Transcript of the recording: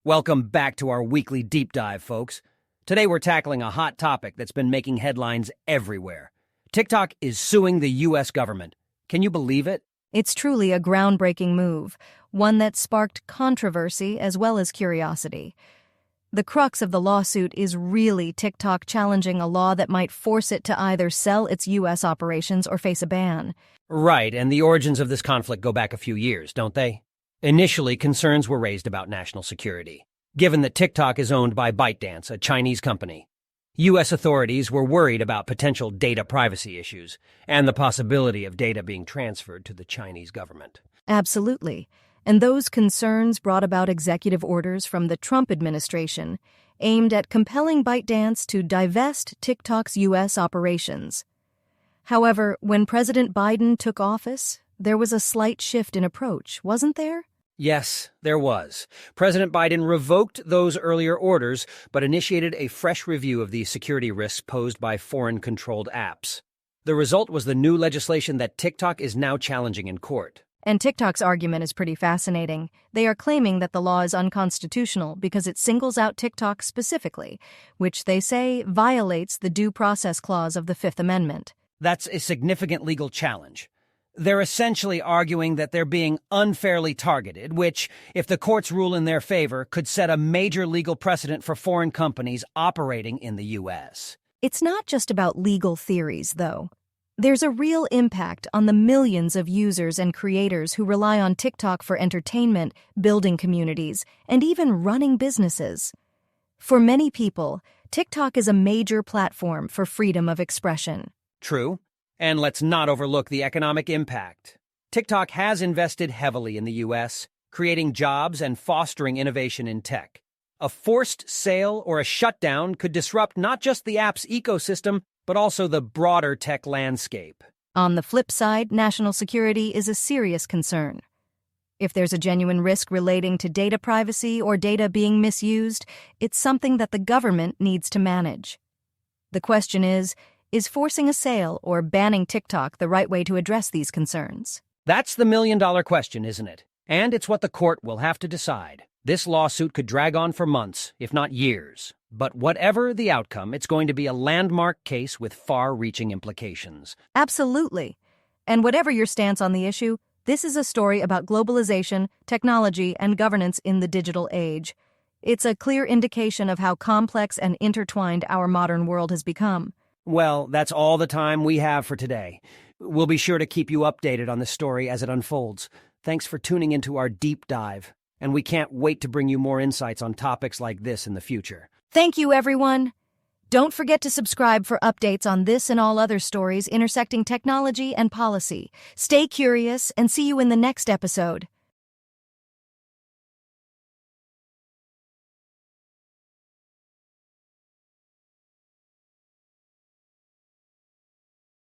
Welcome back to our weekly deep dive, folks. Today we're tackling a hot topic that's been making headlines everywhere. TikTok is suing the U.S. government. Can you believe it? It's truly a groundbreaking move, one that sparked controversy as well as curiosity. The crux of the lawsuit is really TikTok challenging a law that might force it to either sell its U.S. operations or face a ban. Right, and the origins of this conflict go back a few years, don't they? Initially, concerns were raised about national security, given that TikTok is owned by ByteDance, a Chinese company. U.S. authorities were worried about potential data privacy issues and the possibility of data being transferred to the Chinese government. Absolutely. And those concerns brought about executive orders from the Trump administration aimed at compelling ByteDance to divest TikTok's U.S. operations. However, when President Biden took office, there was a slight shift in approach, wasn't there? Yes, there was. President Biden revoked those earlier orders, but initiated a fresh review of the security risks posed by foreign-controlled apps. The result was the new legislation that TikTok is now challenging in court. And TikTok's argument is pretty fascinating. They are claiming that the law is unconstitutional because it singles out TikTok specifically, which they say violates the Due Process Clause of the Fifth Amendment. That's a significant legal challenge. They're essentially arguing that they're being unfairly targeted, which, if the courts rule in their favor, could set a major legal precedent for foreign companies operating in the U.S. It's not just about legal theories, though. There's a real impact on the millions of users and creators who rely on TikTok for entertainment, building communities, and even running businesses. For many people, TikTok is a major platform for freedom of expression. True. And let's not overlook the economic impact. TikTok has invested heavily in the U.S., creating jobs and fostering innovation in tech. A forced sale or a shutdown could disrupt not just the app's ecosystem, but also the broader tech landscape. On the flip side, national security is a serious concern. If there's a genuine risk relating to data privacy or data being misused, it's something that the government needs to manage. The question is forcing a sale or banning TikTok the right way to address these concerns? That's the million-dollar question, isn't it? And it's what the court will have to decide. This lawsuit could drag on for months, if not years. But whatever the outcome, it's going to be a landmark case with far-reaching implications. Absolutely. And whatever your stance on the issue, this is a story about globalization, technology, and governance in the digital age. It's a clear indication of how complex and intertwined our modern world has become. Well, that's all the time we have for today. We'll be sure to keep you updated on the story as it unfolds. Thanks for tuning into our deep dive, and we can't wait to bring you more insights on topics like this in the future. Thank you, everyone. Don't forget to subscribe for updates on this and all other stories intersecting technology and policy. Stay curious and see you in the next episode.